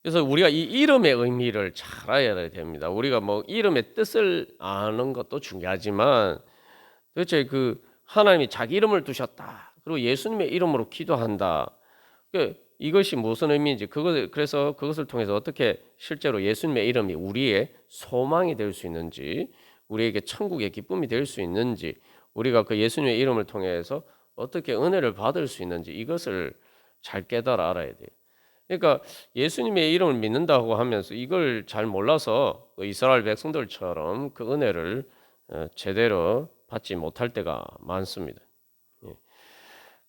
그래서 우리가 이 이름의 의미를 잘 알아야 됩니다. 우리가 뭐 이름의 뜻을 아는 것도 중요하지만 도대체 그 하나님이 자기 이름을 두셨다. 그리고 예수님의 이름으로 기도한다. 이것이 무슨 의미인지 그래서 그것을 통해서 어떻게 실제로 예수님의 이름이 우리의 소망이 될 수 있는지, 우리에게 천국의 기쁨이 될 수 있는지, 우리가 그 예수님의 이름을 통해서 어떻게 은혜를 받을 수 있는지 이것을 잘 깨달아 알아야 돼요. 그러니까 예수님의 이름을 믿는다고 하면서 이걸 잘 몰라서 그 이스라엘 백성들처럼 그 은혜를 제대로 받지 못할 때가 많습니다. 예.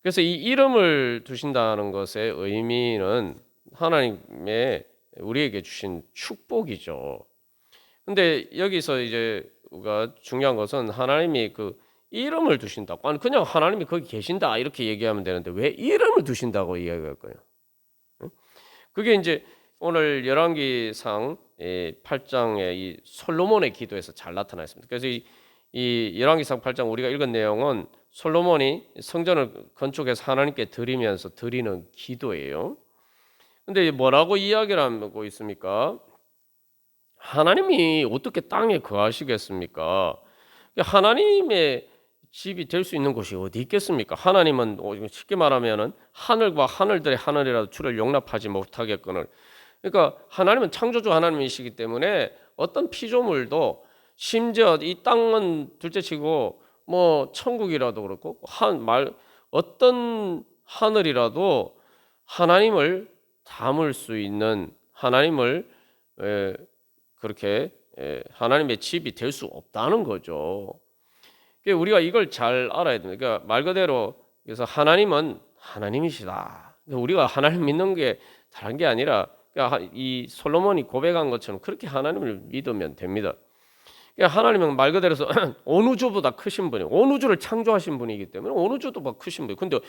그래서 이 이름을 두신다는 것의 의미는 하나님의 우리에게 주신 축복이죠. 근데 여기서 이제 우리가 중요한 것은 하나님이 그 이름을 두신다고, 아니 그냥 하나님이 거기 계신다 이렇게 얘기하면 되는데 왜 이름을 두신다고 이야기할 거예요? 그게 이제 오늘 열왕기상 8장의 이 솔로몬의 기도에서 잘 나타나 있습니다. 그래서 이 열왕기상 8장 우리가 읽은 내용은 솔로몬이 성전을 건축해서 하나님께 드리면서 드리는 기도예요. 근데 뭐라고 이야기를 하고 있습니까? 하나님이 어떻게 땅에 거하시겠습니까? 하나님의 집이 될 수 있는 곳이 어디 있겠습니까? 하나님은 쉽게 말하면은 하늘과 하늘들의 하늘이라도 주를 용납하지 못하겠거늘. 그러니까 하나님은 창조주 하나님이시기 때문에 어떤 피조물도, 심지어 이 땅은 둘째치고 뭐 천국이라도 그렇고 어떤 하늘이라도 하나님을 담을 수 있는, 하나님을 그렇게 하나님의 집이 될 수 없다는 거죠. 우리가 이걸 잘 알아야 됩니다. 그러니까 말 그대로 그래서 하나님은 하나님이시다. 우리가 하나님 믿는 게 다른 게 아니라 그러니까 이 솔로몬이 고백한 것처럼 그렇게 하나님을 믿으면 됩니다. 그러니까 하나님은 말 그대로서 온 우주보다 크신 분이에요. 온 우주를 창조하신 분이기 때문에 온 우주도 크신 분이에요. 근데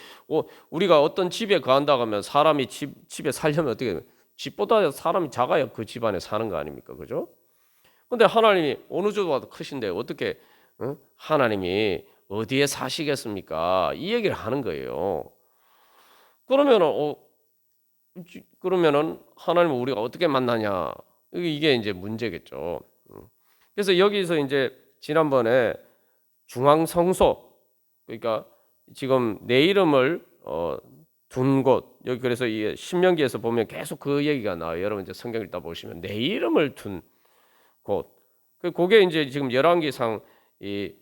우리가 어떤 집에 거한다고 하면 사람이 집에 살려면 어떻게 돼요? 집보다 사람이 작아야 그 집 안에 사는 거 아닙니까? 그죠? 근데 하나님이 어느 정도보다 크신데 어떻게 하나님이 어디에 사시겠습니까? 이 얘기를 하는 거예요. 그러면은 하나님을 우리가 어떻게 만나냐? 이게 이제 문제겠죠. 그래서 여기서 이제 지난번에 중앙성소, 그러니까 지금 내 이름을 둔 곳, 여기 그래서 이 신명기에서 보면 계속 그 얘기가 나와요. 여러분 이제 성경 읽다 보시면 내 이름을 둔 곳. 그게 이제 지금 열왕기상 이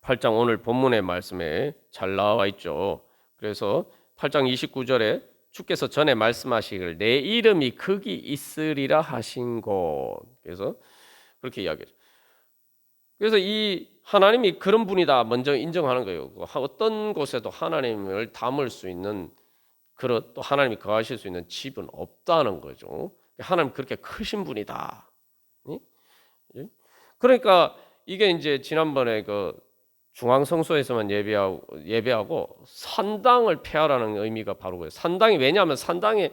8장 오늘 본문의 말씀에 잘 나와 있죠. 그래서 8장 29절에 주께서 전에 말씀하시기를 내 이름이 거기 있으리라 하신 곳. 그래서 그렇게 이야기해요. 그래서 이 하나님이 그런 분이다 먼저 인정하는 거예요. 어떤 곳에도 하나님을 담을 수 있는 그릇, 또 하나님이 거하실 수 있는 집은 없다는 거죠. 하나님 그렇게 크신 분이다. 그러니까 이게 이제 지난번에 그 중앙성소에서만 예배하고 산당을 폐하라는 의미가 바로 그예요. 산당이 왜냐하면 산당에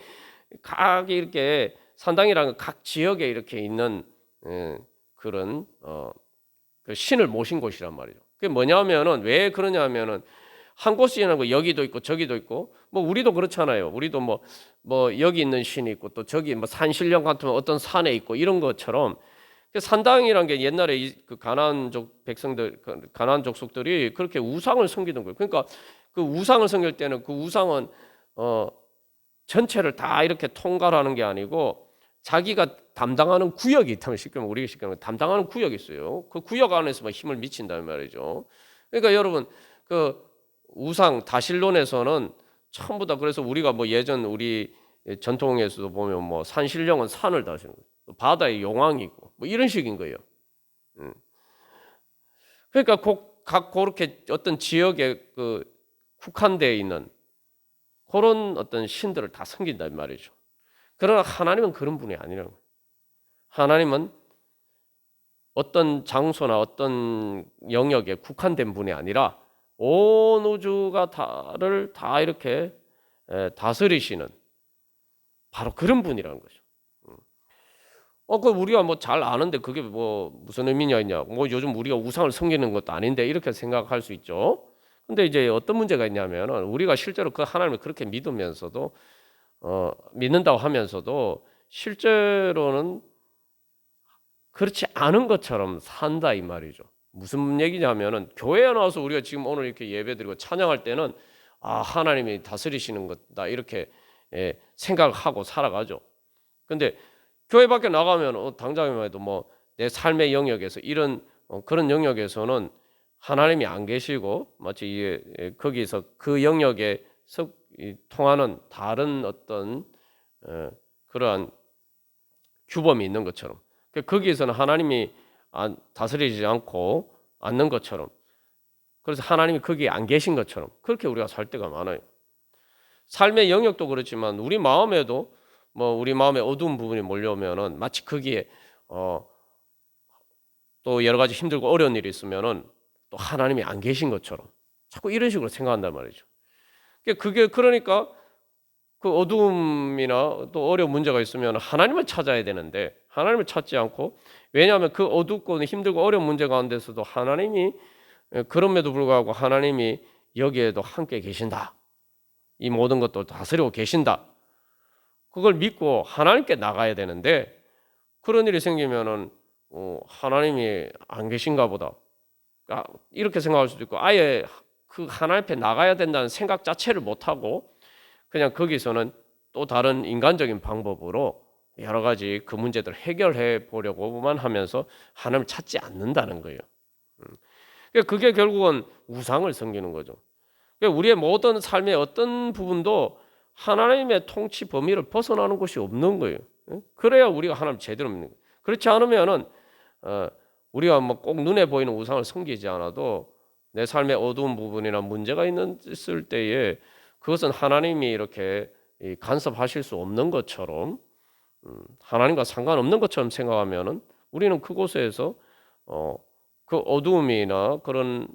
각 이렇게 산당이라는 각 지역에 이렇게 있는 그런 그 신을 모신 곳이란 말이죠. 그게 뭐냐면은 왜 그러냐면은 한 곳이 아니고 여기도 있고 저기도 있고 뭐 우리도 그렇잖아요. 우리도 뭐 여기 있는 신이 있고 또 저기 뭐 산신령 같은 어떤 산에 있고 이런 것처럼 산당이란 게 옛날에 그 가나안족 백성들, 가나안 족속들이 그렇게 우상을 섬기던 거예요. 그러니까 그 우상을 섬길 때는 그 우상은 전체를 다 이렇게 통괄하는 게 아니고 자기가 담당하는 구역이 있다면 우리가 쉽게 말하면 담당하는 구역이 있어요. 그 구역 안에서만 힘을 미친다는 말이죠. 그러니까 여러분 그 우상 다실론에서는 전부 다 그래서 우리가 뭐 예전 우리 전통에서도 보면 뭐 산신령은 산을 다시는 거예요. 바다의 용왕이고 뭐 이런 식인 거예요. 그러니까 각 그렇게 어떤 지역에 그 국한되어 있는 그런 어떤 신들을 다 섬긴단 말이죠. 그러나 하나님은 그런 분이 아니라는 거예요. 하나님은 어떤 장소나 어떤 영역에 국한된 분이 아니라 온 우주가 다를 다 이렇게 다스리시는 바로 그런 분이라는 거죠. 그 우리가 뭐 잘 아는데 그게 뭐 무슨 의미냐 있냐? 뭐 요즘 우리가 우상을 섬기는 것도 아닌데 이렇게 생각할 수 있죠. 근데 이제 어떤 문제가 있냐면은 우리가 실제로 그 하나님을 그렇게 믿으면서도 믿는다고 하면서도 실제로는 그렇지 않은 것처럼 산다 이 말이죠. 무슨 얘기냐면은 교회에 나와서 우리가 지금 오늘 이렇게 예배드리고 찬양할 때는 하나님이 다스리시는 것다 이렇게 생각하고 살아가죠. 근데 교회 밖에 나가면 당장에만 해도 뭐 내 삶의 영역에서 이런 그런 영역에서는 하나님이 안 계시고 마치 거기서 그 영역에 통하는 다른 어떤 그러한 규범이 있는 것처럼 거기에서는 하나님이 다스리지 않고 않는 것처럼 그래서 하나님이 거기에 안 계신 것처럼 그렇게 우리가 살 때가 많아요. 삶의 영역도 그렇지만 우리 마음에도 우리 마음에 어두운 부분이 몰려오면은 마치 거기에 또 여러 가지 힘들고 어려운 일이 있으면은 또 하나님이 안 계신 것처럼 자꾸 이런 식으로 생각한단 말이죠. 그게 그러니까 그 어두움이나 또 어려운 문제가 있으면 하나님을 찾아야 되는데 하나님을 찾지 않고 왜냐하면 그 어둡고 힘들고 어려운 문제 가운데서도 하나님이 그럼에도 불구하고 하나님이 여기에도 함께 계신다. 이 모든 것도 다스리고 계신다. 그걸 믿고 하나님께 나가야 되는데 그런 일이 생기면은 하나님이 안 계신가 보다. 이렇게 생각할 수도 있고 아예 그 하나님 앞에 나가야 된다는 생각 자체를 못하고 그냥 거기서는 또 다른 인간적인 방법으로 여러 가지 그 문제들을 해결해 보려고만 하면서 하나님을 찾지 않는다는 거예요. 그게 결국은 우상을 섬기는 거죠. 우리의 모든 삶의 어떤 부분도 하나님의 통치 범위를 벗어나는 것이 없는 거예요. 그래야 우리가 하나님 제대로 믿는 거예요. 그렇지 않으면은 우리가 뭐 꼭 눈에 보이는 우상을 섬기지 않아도 내 삶의 어두운 부분이나 문제가 있을 때에 그것은 하나님이 이렇게 간섭하실 수 없는 것처럼 하나님과 상관없는 것처럼 생각하면은 우리는 그곳에서 그 어두움이나 그런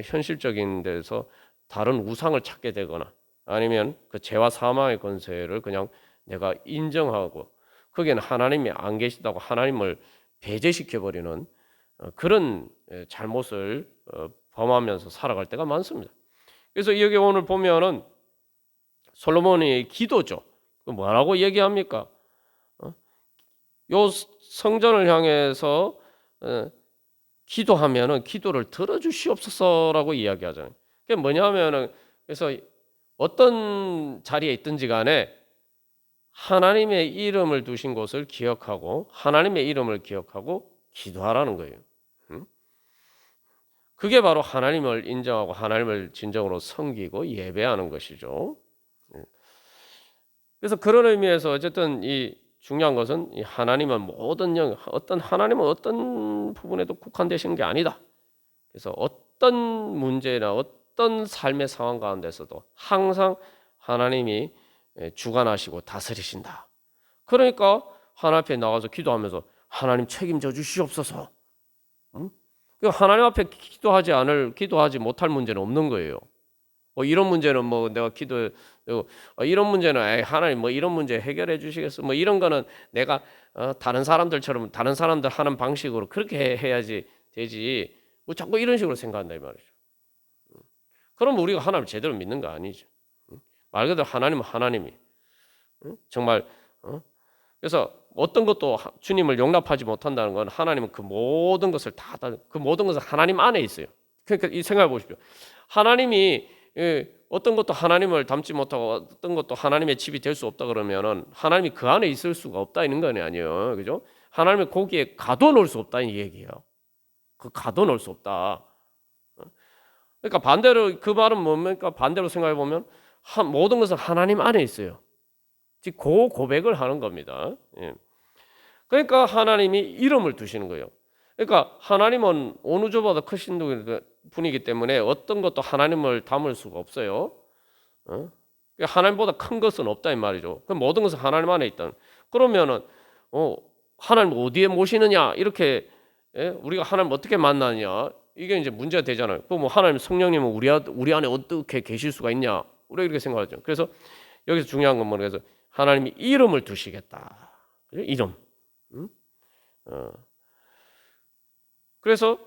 현실적인 데서 다른 우상을 찾게 되거나 아니면 그 죄와 사망의 권세를 그냥 내가 인정하고 거기에는 하나님이 안 계시다고 하나님을 배제시켜 버리는 그런 잘못을 범하면서 살아갈 때가 많습니다. 그래서 여기 오늘 보면은 솔로몬의 기도죠. 뭐라고 얘기합니까? 요 성전을 향해서 기도하면은 기도를 들어주시옵소서라고 이야기하잖아요. 그게 뭐냐면은 그래서 어떤 자리에 있든지 간에 하나님의 이름을 두신 곳을 기억하고 하나님의 이름을 기억하고 기도하라는 거예요. 그게 바로 하나님을 인정하고 하나님을 진정으로 섬기고 예배하는 것이죠. 그래서 그런 의미에서 어쨌든 이 중요한 것은 이 하나님은 하나님은 어떤 부분에도 국한되신 게 아니다. 그래서 어떤 문제나 어떤 삶의 상황 가운데서도 항상 하나님이 주관하시고 다스리신다. 그러니까 하나님 앞에 나가서 기도하면서 하나님 책임져 주시옵소서. 하나님 앞에 기도하지 못할 문제는 없는 거예요. 이런 문제는 내가 이런 문제는 하나님 이런 문제 해결해 주시겠어. 이런 거는 내가 다른 사람들처럼 다른 사람들 하는 방식으로 그렇게 해야지 되지. 자꾸 이런 식으로 생각한다 이 말이죠. 그럼 우리가 하나님을 제대로 믿는 거 아니죠. 말 그대로 하나님은 하나님이 정말 그래서 어떤 것도 주님을 용납하지 못한다는 건 하나님은 그 모든 것을 그 모든 것은 하나님 안에 있어요. 그러니까 이 생각해 보십시오. 하나님이 어떤 것도 하나님을 닮지 못하고 어떤 것도 하나님의 집이 될 수 없다 그러면은 하나님이 그 안에 있을 수가 없다 이런 건 아니에요. 그죠? 하나님이 거기에 가둬놓을 수 없다 이 얘기예요. 그 가둬놓을 수 없다. 그러니까 반대로 그 말은 뭡니까? 반대로 생각해 보면 모든 것은 하나님 안에 있어요. 즉 고백을 하는 겁니다. 그러니까 하나님이 이름을 두시는 거예요. 그러니까 하나님은 어느 조보다 크신 분이기 때문에 어떤 것도 하나님을 담을 수가 없어요. 하나님보다 큰 것은 없다 이 말이죠. 그럼 모든 것은 하나님 안에 있다. 그러면은 하나님 어디에 모시느냐 이렇게 우리가 하나님 어떻게 만나냐 이게 이제 문제가 되잖아요. 하나님 성령님은 우리 안에 어떻게 계실 수가 있냐 우리가 이렇게 생각하죠. 그래서 여기서 중요한 건 뭐냐 그래서 하나님이 이름을 두시겠다. 이름. 그래서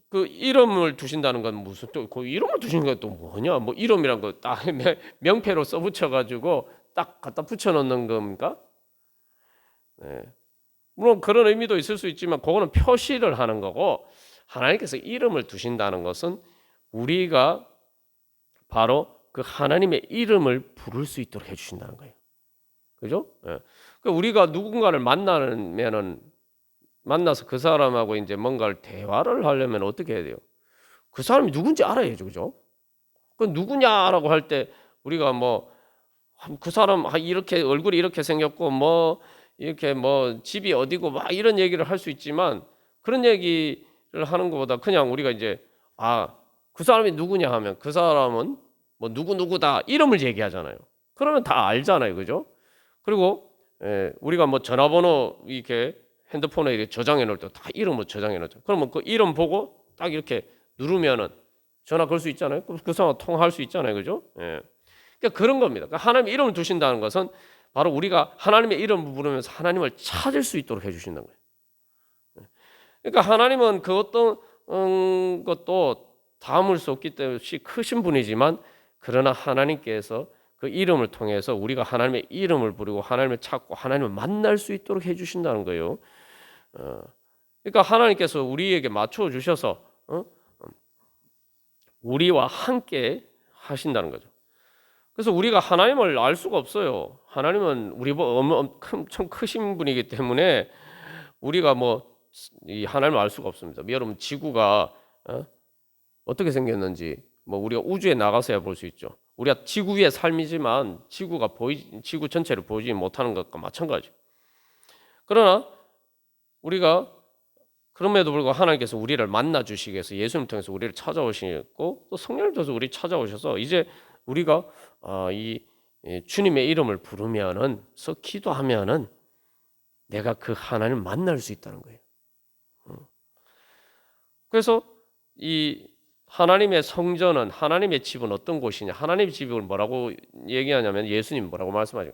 그 이름을 두신다는 건 무슨 또 그 이름을 두시는 건 또 뭐냐? 이름이란 거 딱 명패로 써붙여 가지고 딱 갖다 붙여 놓는 겁니까? 네. 물론 그런 의미도 있을 수 있지만 그거는 표시를 하는 거고, 하나님께서 이름을 두신다는 것은 우리가 바로 그 하나님의 이름을 부를 수 있도록 해주신다는 거예요. 그죠? 예. 그러니까 우리가 누군가를 만나서 그 사람하고 이제 뭔가를 대화를 하려면 어떻게 해야 돼요? 그 사람이 누군지 알아야죠, 그죠? 그 누구냐라고 할 때 우리가 뭐 그 사람 이렇게 얼굴이 이렇게 생겼고 뭐 이렇게 뭐 집이 어디고 막 이런 얘기를 할 수 있지만, 그런 얘기를 하는 것보다 그냥 우리가 이제 그 사람이 누구냐 하면 그 사람은 뭐 누구누구다 이름을 얘기하잖아요. 그러면 다 알잖아요, 그죠? 그리고 우리가 뭐 전화번호 이렇게 핸드폰에 이렇게 저장해 놓을 때 다 이름을 저장해 놓죠. 그러면 그 이름 보고 딱 이렇게 누르면은 전화 걸 수 있잖아요. 그 사람 통화할 수 있잖아요, 그죠? 예. 그러니까 그런 겁니다. 그러니까 하나님의 이름을 두신다는 것은 바로 우리가 하나님의 이름을 부르면서 하나님을 찾을 수 있도록 해주신다는 거예요. 그러니까 하나님은 그 어떤 것도 담을 수 없기 때문에 크신 분이지만, 그러나 하나님께서 그 이름을 통해서 우리가 하나님의 이름을 부르고 하나님을 찾고 하나님을 만날 수 있도록 해주신다는 거예요. 그러니까 하나님께서 우리에게 맞춰 주셔서 우리와 함께 하신다는 거죠. 그래서 우리가 하나님을 알 수가 없어요. 하나님은 우리보다 엄청 크신 분이기 때문에 우리가 뭐 이 하나님을 알 수가 없습니다. 여러분, 지구가 어떻게 생겼는지 뭐 우리가 우주에 나가서야 볼 수 있죠. 우리가 지구 위의 삶이지만 지구 전체를 보지 못하는 것과 마찬가지. 그러나 우리가 그럼에도 불구하고 하나님께서 우리를 만나 주시기 위해서 예수님 통해서 우리를 찾아오시고, 또 성령을 통해서 우리 찾아오셔서 이제 우리가 이 주님의 이름을 부르면은 기도하면은 내가 그 하나님을 만날 수 있다는 거예요. 그래서 이 하나님의 성전은, 하나님의 집은 어떤 곳이냐? 하나님의 집을 뭐라고 얘기하냐면, 예수님 뭐라고 말씀하죠?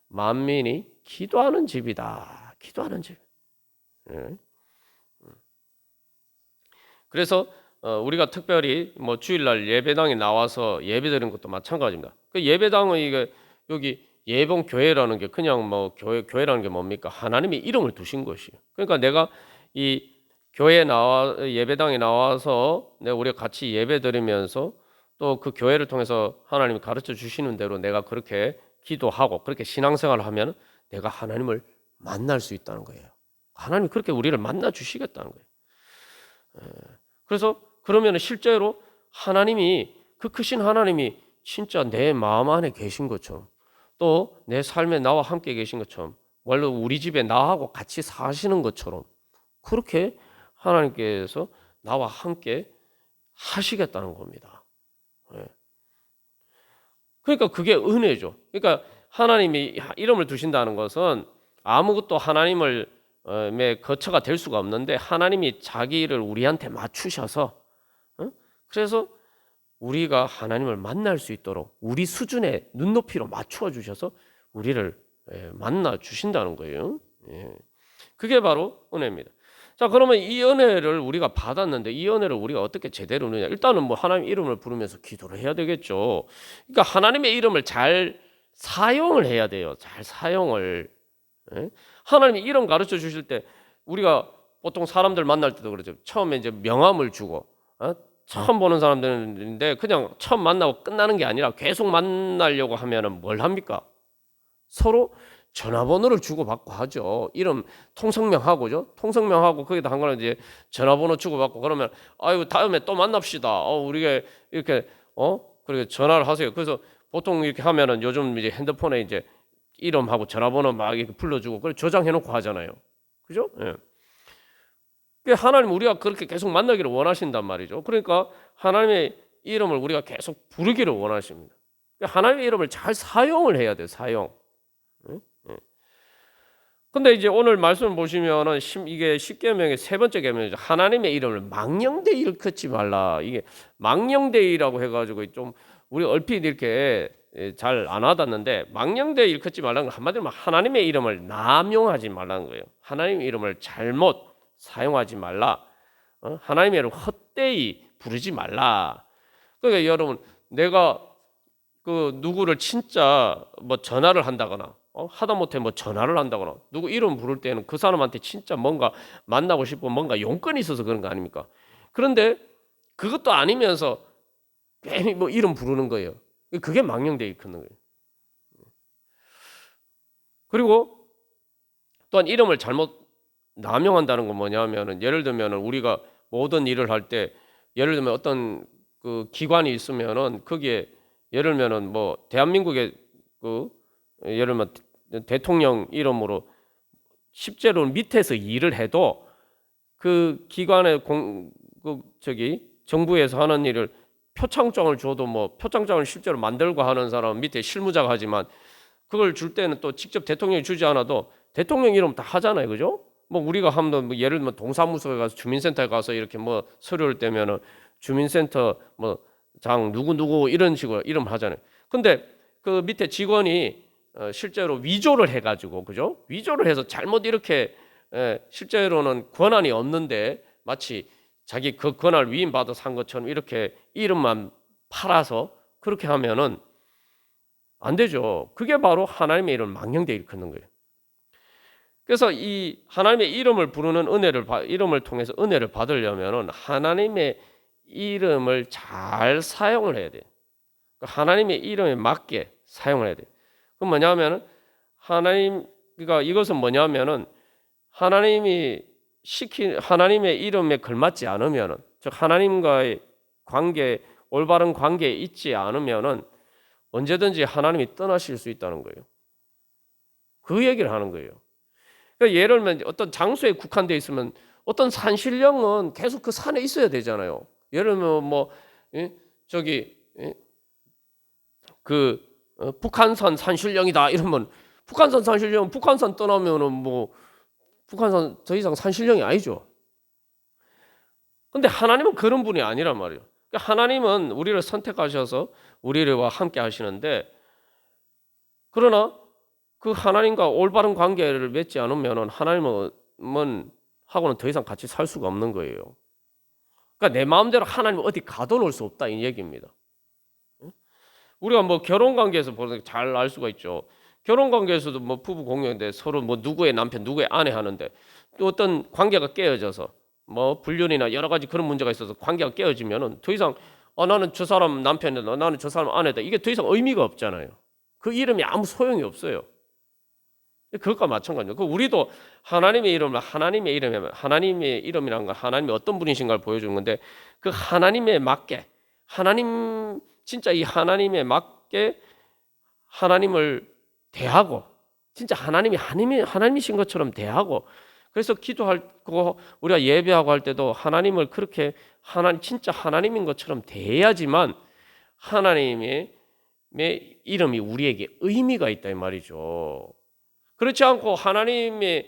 만민이 기도하는 집이다. 기도하는 집. 그래서 우리가 특별히 뭐 주일날 예배당에 나와서 예배드리는 것도 마찬가지입니다. 그 예배당은 이게 여기 예봉교회라는 게 그냥 뭐 교회라는 게 뭡니까? 하나님의 이름을 두신 것이에요. 그러니까 내가 이 예배당에 나와서 우리가 같이 예배드리면서 또 그 교회를 통해서 하나님이 가르쳐 주시는 대로 내가 그렇게 기도하고 그렇게 신앙생활을 하면 내가 하나님을 만날 수 있다는 거예요. 하나님이 그렇게 우리를 만나 주시겠다는 거예요. 그래서 그러면 실제로 그 크신 하나님이 진짜 내 마음 안에 계신 것처럼, 또 내 삶에 나와 함께 계신 것처럼, 원래 우리 집에 나하고 같이 사시는 것처럼 그렇게 하나님께서 나와 함께 하시겠다는 겁니다. 그러니까 그게 은혜죠. 그러니까 하나님이 이름을 두신다는 것은 아무것도 하나님을 거처가 될 수가 없는데, 하나님이 자기를 우리한테 맞추셔서 그래서 우리가 하나님을 만날 수 있도록 우리 수준의 눈높이로 맞추어 주셔서 우리를 만나 주신다는 거예요. 그게 바로 은혜입니다. 자, 그러면 이 은혜를 우리가 받았는데 이 은혜를 우리가 어떻게 제대로 누냐? 일단은 뭐 하나님 이름을 부르면서 기도를 해야 되겠죠. 그러니까 하나님의 이름을 잘 사용을 해야 돼요. 잘 사용을. 하나님이 이름 가르쳐 주실 때 우리가 보통 사람들 만날 때도 그러죠. 처음에 이제 명함을 주고 처음 보는 사람들인데 그냥 처음 만나고 끝나는 게 아니라 계속 만나려고 하면은 뭘 합니까? 서로 전화번호를 주고받고 하죠. 이름 통성명하고죠. 통성명하고 거기다 한 거는 이제 전화번호 주고받고, 그러면 아유 다음에 또 만납시다. 우리가 이렇게 그렇게 전화를 하세요. 그래서 보통 이렇게 하면은 요즘 이제 핸드폰에 이제 이름하고 전화번호 막 이렇게 불러주고 그걸 저장해놓고 하잖아요. 그죠? 예. 하나님 우리가 그렇게 계속 만나기를 원하신단 말이죠. 그러니까 하나님의 이름을 우리가 계속 부르기를 원하십니다. 하나님의 이름을 잘 사용을 해야 돼요. 사용. 근데 이제 오늘 말씀을 보시면은 이게 십계명의 세 번째 계명이죠. 하나님의 이름을 망령되이 일컫지 말라. 이게 망령되이라고 해가지고 좀 우리 얼핏 이렇게 잘 안 와닿는데, 망령되이 일컫지 말라는 건 한마디로 하나님의 이름을 남용하지 말라는 거예요. 하나님의 이름을 잘못 사용하지 말라. 하나님의 이름을 헛되이 부르지 말라. 그러니까 여러분, 내가 그 누구를 진짜 뭐 전화를 한다거나 하다못해 뭐 전화를 한다거나 누구 이름 부를 때는 그 사람한테 진짜 뭔가 만나고 싶고 뭔가 용건이 있어서 그런 거 아닙니까? 그런데 그것도 아니면서 괜히 뭐 이름 부르는 거예요. 그게 망령되게 큰 거예요. 그리고 또한 이름을 잘못 남용한다는 건 뭐냐면은 예를 들면은 우리가 모든 일을 할 때 예를 들면 어떤 그 기관이 있으면은 거기에 예를 들면은 뭐 대한민국의 그 예를 들면 대통령 이름으로 실제로 밑에서 일을 해도 그 기관의 그 저기 정부에서 하는 일을 표창장을 줘도 뭐 표창장을 실제로 만들고 하는 사람 밑에 실무자가 하지만 그걸 줄 때는 또 직접 대통령이 주지 않아도 대통령 이름 다 하잖아요, 그죠? 뭐 우리가 하면 뭐 예를 들면 동사무소에 가서 주민센터에 가서 이렇게 뭐 서류를 떼면은 주민센터 뭐 장 누구 이런 식으로 이름 하잖아요. 근데 그 밑에 직원이 실제로 위조를 해가지고 그죠? 위조를 해서 잘못 이렇게 실제로는 권한이 없는데 마치 자기 그 권한을 위임받아서 한 것처럼 이렇게 이름만 팔아서 그렇게 하면은 안 되죠. 그게 바로 하나님의 이름을 망령되게 일컫는 거예요. 그래서 이 하나님의 이름을 부르는 이름을 통해서 은혜를 받으려면은 하나님의 이름을 잘 사용을 해야 돼요. 하나님의 이름에 맞게 사용을 해야 돼요. 그럼 뭐냐면은 그러니까 이것은 뭐냐면은 하나님의 이름에 걸맞지 않으면은 즉 하나님과의 올바른 관계에 있지 않으면은 언제든지 하나님이 떠나실 수 있다는 거예요. 그 얘기를 하는 거예요. 그러니까 예를 들면 어떤 장소에 국한되어 있으면 어떤 산신령은 계속 그 산에 있어야 되잖아요. 예를 들면 뭐 저기 북한산 산신령이다 이러면 북한산 산신령 북한산 떠나면은 뭐 북한산 더 이상 산신령이 아니죠. 근데 하나님은 그런 분이 아니란 말이에요. 그러니까 하나님은 우리를 선택하셔서 우리와 함께 하시는데 그러나 그 하나님과 올바른 관계를 맺지 않으면 하나님은 하고는 더 이상 같이 살 수가 없는 거예요. 그러니까 내 마음대로 하나님 어디 가둬놓을 수 없다 이 얘기입니다. 우리가 뭐 결혼 관계에서 보면 잘 알 수가 있죠. 결혼 관계에서도 뭐 부부 공유인데 서로 뭐 누구의 남편 누구의 아내 하는데 또 어떤 관계가 깨어져서 뭐 불륜이나 여러 가지 그런 문제가 있어서 관계가 깨어지면은 더 이상 나는 저 사람 남편이다 나는 저 사람 아내다 이게 더 이상 의미가 없잖아요. 그 이름이 아무 소용이 없어요. 그것과 마찬가지예요. 우리도 하나님의 이름이라는 건 하나님이 어떤 분이신가를 보여주는 건데 그 하나님에 맞게 진짜 이 하나님에 맞게 하나님을 대하고 진짜 하나님이신 것처럼 대하고 그래서 기도하고 우리가 예배하고 할 때도 하나님을 그렇게 진짜 하나님인 것처럼 대해야지만 하나님의 이름이 우리에게 의미가 있다 이 말이죠. 그렇지 않고 하나님에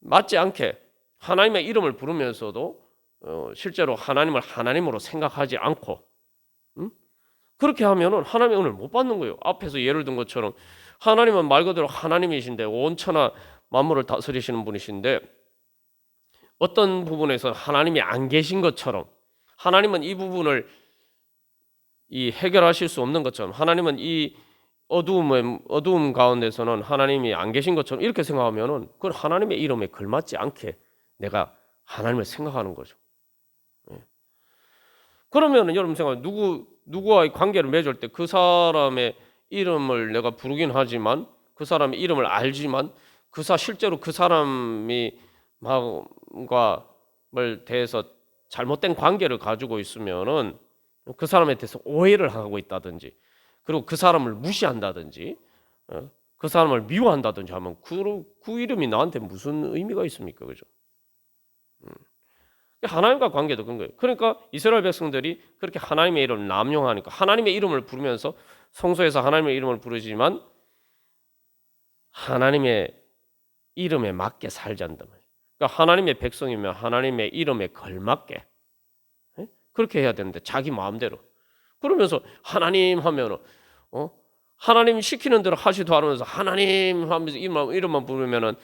맞지 않게 하나님의 이름을 부르면서도 실제로 하나님을 하나님으로 생각하지 않고 그렇게 하면은 하나님의 은혜를 못 받는 거예요. 앞에서 예를 든 것처럼 하나님은 말 그대로 하나님이신데 온 천하 만물을 다스리시는 분이신데 어떤 부분에서 하나님이 안 계신 것처럼 하나님은 이 부분을 해결하실 수 없는 것처럼 하나님은 이 어두움 가운데서는 하나님이 안 계신 것처럼 이렇게 생각하면은 그건 하나님의 이름에 걸맞지 않게 내가 하나님을 생각하는 거죠. 그러면은 여러분 생각해 누구와의 관계를 맺을 때 그 사람의 이름을 내가 부르긴 하지만 그 사람의 이름을 알지만 실제로 그 사람이 마음과를 대해서 잘못된 관계를 가지고 있으면은 그 사람에 대해서 오해를 하고 있다든지 그리고 그 사람을 무시한다든지 그 사람을 미워한다든지 하면 그 이름이 나한테 무슨 의미가 있습니까? 그죠? 하나님과 관계도 그런 거예요. 그러니까 이스라엘 백성들이 그렇게 하나님의 이름을 남용하니까 하나님의 이름을 부르면서 성소에서 하나님의 이름을 부르지만 하나님의 이름에 맞게 살지 않는단 말이에요. 그러니까 하나님의 백성이면 하나님의 이름에 걸맞게 그렇게 해야 되는데 자기 마음대로 그러면서 하나님 하면은 하나님 시키는 대로 하시도 하면서 하나님 하면서 이름만 부르면은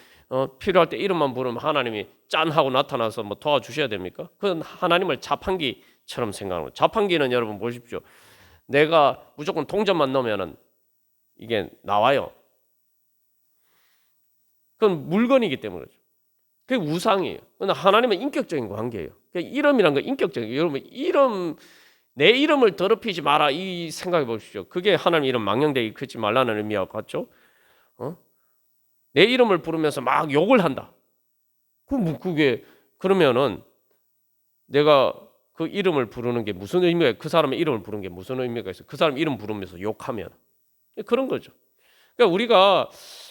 필요할 때 이름만 부르면 하나님이 짠 하고 나타나서 뭐 도와주셔야 됩니까? 그건 하나님을 자판기처럼 생각하는 거예요. 자판기는 여러분 보십시오. 내가 무조건 동전만 넣으면은 이게 나와요. 그건 물건이기 때문에 그렇죠. 그게 우상이에요. 그런데 하나님은 인격적인 관계예요. 그러니까 이름이란 건 인격적이에요. 여러분 이름 내 이름을 더럽히지 마라 이 생각해 보십시오. 그게 하나님 이름 망령되게 긋지 말라는 의미와 같죠. 내 이름을 부르면서 막 욕을 한다. 그게 그러면은 내가 그 이름을 부르는 게 무슨 의미가 그 사람의 이름을 부르는 게 무슨 의미가 있어요? 그 사람 이름 부르면서 욕하면 그런 거죠. 그러니까 우리가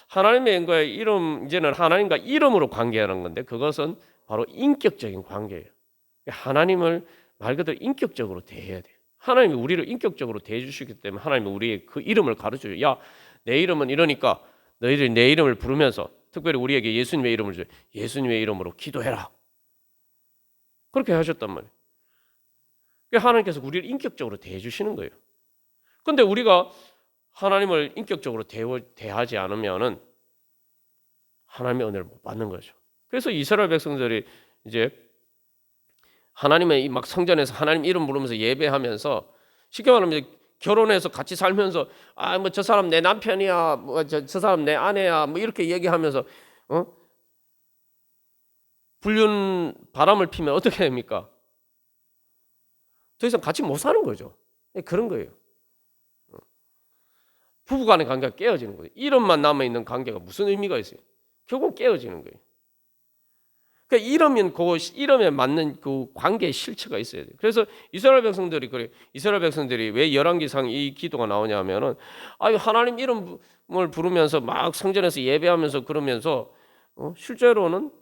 하나님의 이름 이제는 하나님과 이름으로 관계하는 건데 그것은 바로 인격적인 관계예요. 하나님을 말 그대로 인격적으로 대해야 돼요. 하나님이 우리를 인격적으로 대해 주시기 때문에 하나님이 우리의 그 이름을 가르쳐줘요. 야, 내 이름은 이러니까 너희들이 내 이름을 부르면서 특별히 우리에게 예수님의 이름을 줘요. 예수님의 이름으로 기도해라. 그렇게 하셨단 말이에요. 하나님께서 우리를 인격적으로 대해 주시는 거예요. 그런데 우리가 하나님을 인격적으로 대하지 않으면은 하나님의 은혜를 못 받는 거죠. 그래서 이스라엘 백성들이 이제 하나님의 막 성전에서 하나님 이름 부르면서 예배하면서 쉽게 말하면 이제 결혼해서 같이 살면서 뭐 저 사람 내 남편이야, 뭐 저 사람 내 아내야, 뭐 이렇게 얘기하면서 불륜 바람을 피면 어떻게 됩니까? 더 이상 같이 못 사는 거죠. 그런 거예요. 부부간의 관계가 깨어지는 거예요. 이름만 남아 있는 관계가 무슨 의미가 있어요? 결국은 깨어지는 거예요. 그러니까 이러면 그 이름에 맞는 그 관계의 실체가 있어야 돼요. 그래서 이스라엘 백성들이 그래. 이스라엘 백성들이 왜 열왕기상 이 기도가 나오냐면은 하나님 이름을 부르면서 막 성전에서 예배하면서 그러면서 실제로는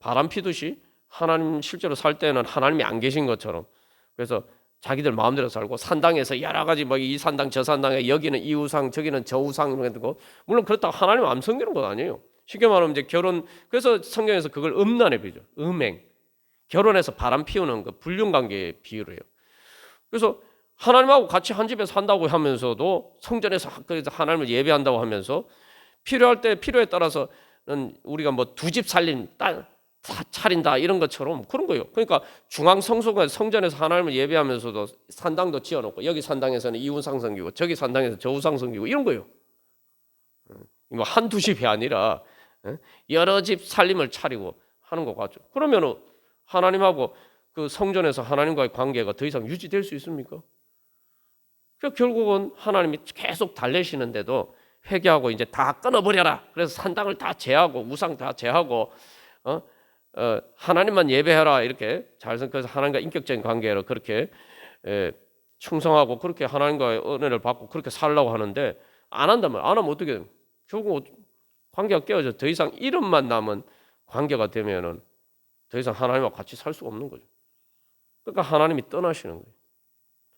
바람 피듯이 하나님 실제로 살 때는 하나님이 안 계신 것처럼 그래서 자기들 마음대로 살고 산당에서 여러 가지 뭐 이 산당 저 산당에 여기는 이 우상 저기는 저 우상 이런 거 물론 그렇다고 하나님 안 섬기는 건 아니에요. 쉽게 말하면 이제 그래서 성경에서 그걸 음란에 비유죠. 음행. 결혼해서 바람 피우는 그 불륜 관계에 비유를 해요. 그래서 하나님하고 같이 한 집에 산다고 하면서도 성전에서 그래서 하나님을 예배한다고 하면서 필요할 때 필요에 따라서는 우리가 뭐 두 집 살림 차린다 이런 것처럼 그런 거예요. 그러니까 중앙 성전에서 하나님을 예배하면서도 산당도 지어놓고 여기 산당에서는 이 우상 섬기고 저기 산당에서 저 우상 섬기고 이런 거예요. 뭐 한두 집이 아니라 여러 집 살림을 차리고 하는 것 같죠. 그러면 하나님하고 그 성전에서 하나님과의 관계가 더 이상 유지될 수 있습니까? 그러니까 결국은 하나님이 계속 달래시는데도 회개하고 이제 다 끊어버려라. 그래서 산당을 다 제하고 우상 다 제하고 하나님만 예배해라 이렇게 그래서 하나님과 인격적인 관계로 그렇게 충성하고 그렇게 하나님과의 은혜를 받고 그렇게 살려고 하는데 안 한단 말이에요. 안 하면 어떻게 돼요? 결국 관계가 깨어져 더 이상 이름만 남은 관계가 되면은 더 이상 하나님과 같이 살 수가 없는 거죠. 그러니까 하나님이 떠나시는 거예요.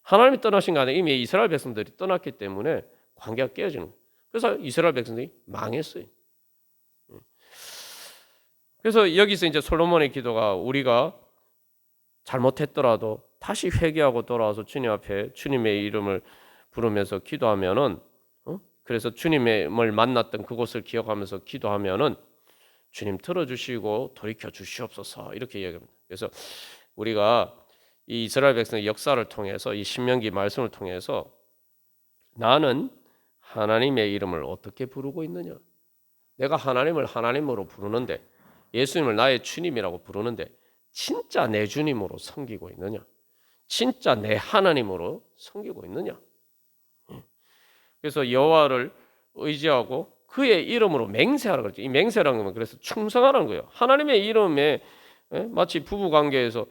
하나님이 떠나신 거 아니라 이미 이스라엘 백성들이 떠났기 때문에 관계가 깨어지는 거예요. 그래서 이스라엘 백성들이 망했어요. 그래서 여기서 이제 솔로몬의 기도가 우리가 잘못했더라도 다시 회개하고 돌아와서 주님 앞에 주님의 이름을 부르면서 기도하면은 그래서 주님을 만났던 그곳을 기억하면서 기도하면은 주님 들어주시고 돌이켜 주시옵소서 이렇게 얘기합니다. 그래서 우리가 이 이스라엘 백성의 역사를 통해서 이 신명기 말씀을 통해서 나는 하나님의 이름을 어떻게 부르고 있느냐? 내가 하나님을 하나님으로 부르는데 예수님을 나의 주님이라고 부르는데 진짜 내 주님으로 섬기고 있느냐? 진짜 내 하나님으로 섬기고 있느냐? 그래서 여호와를 의지하고 그의 이름으로 맹세하라 그랬죠. 이 맹세라는 건 그래서 충성하라는 거예요. 하나님의 이름에 마치 부부 관계에서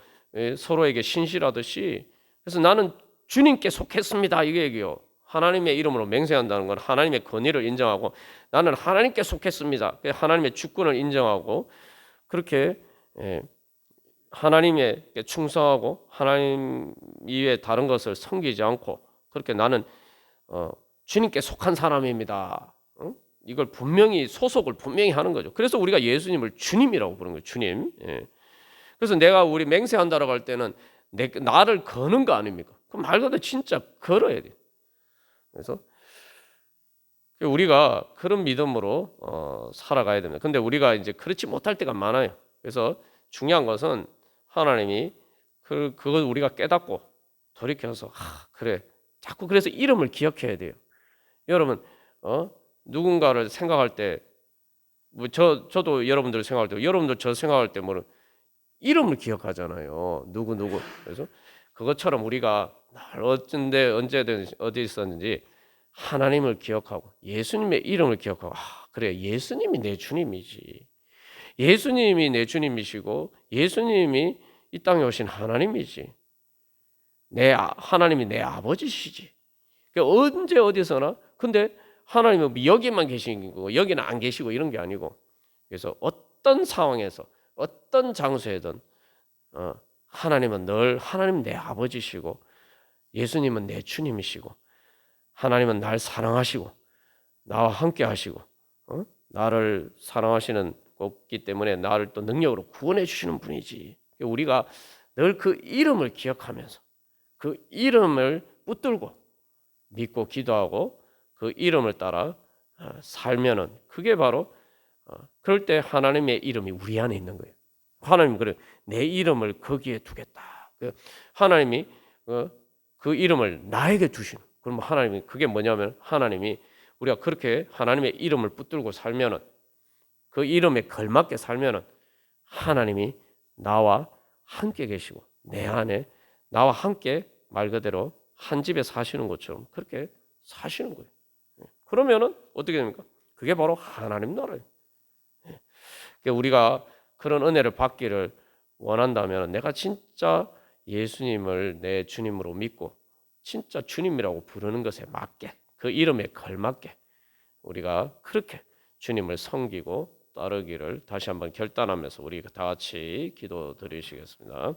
서로에게 신실하듯이 그래서 나는 주님께 속했습니다. 이게 얘기요. 하나님의 이름으로 맹세한다는 건 하나님의 권위를 인정하고 나는 하나님께 속했습니다. 하나님의 주권을 인정하고 그렇게 하나님에 충성하고 하나님 이외에 다른 것을 섬기지 않고 그렇게 나는 주님께 속한 사람입니다. 이걸 분명히 소속을 분명히 하는 거죠. 그래서 우리가 예수님을 주님이라고 부르는 거예요. 주님. 그래서 내가 우리 맹세한다라고 할 때는 나를 거는 거 아닙니까? 그럼 말 그대로 진짜 걸어야 돼요. 그래서 우리가 그런 믿음으로 살아가야 됩니다. 근데 우리가 이제 그렇지 못할 때가 많아요. 그래서 중요한 것은 하나님이 그걸 우리가 깨닫고 돌이켜서 그래 자꾸 그래서 이름을 기억해야 돼요. 여러분 누군가를 생각할 때 뭐 저도 여러분들 생각할 때 여러분들 저 생각할 때 뭐는 이름을 기억하잖아요. 누구 그래서 그것처럼 우리가 날 어쩐데 언제든 어디 있었는지 하나님을 기억하고 예수님의 이름을 기억하고 그래 예수님이 내 주님이지. 예수님이 내 주님이시고 예수님이 이 땅에 오신 하나님이지. 하나님이 내 아버지시지. 그러니까 언제 어디서나 근데 하나님은 뭐 여기만 계신 거고 여기는 안 계시고 이런 게 아니고 그래서 어떤 상황에서 어떤 장소에든 하나님은 늘 하나님 내 아버지시고 예수님은 내 주님이시고 하나님은 날 사랑하시고 나와 함께 하시고 나를 사랑하시는 거기 때문에 나를 또 능력으로 구원해 주시는 분이지. 우리가 늘 그 이름을 기억하면서 그 이름을 붙들고 믿고 기도하고 그 이름을 따라 살면은 그게 바로 그럴 때 하나님의 이름이 우리 안에 있는 거예요. 하나님 그래 내 이름을 거기에 두겠다. 하나님이 그 이름을 나에게 주시는. 그럼 하나님이 그게 뭐냐면 하나님이 우리가 그렇게 하나님의 이름을 붙들고 살면은 그 이름에 걸맞게 살면은 하나님이 나와 함께 계시고 내 안에 나와 함께 말 그대로 한 집에 사시는 것처럼 그렇게 사시는 거예요. 그러면은 어떻게 됩니까? 그게 바로 하나님 나라예요. 그러니까 우리가 그런 은혜를 받기를 원한다면 내가 진짜 예수님을 내 주님으로 믿고 진짜 주님이라고 부르는 것에 맞게 그 이름에 걸맞게 우리가 그렇게 주님을 섬기고 따르기를 다시 한번 결단하면서 우리 다 같이 기도 드리시겠습니다.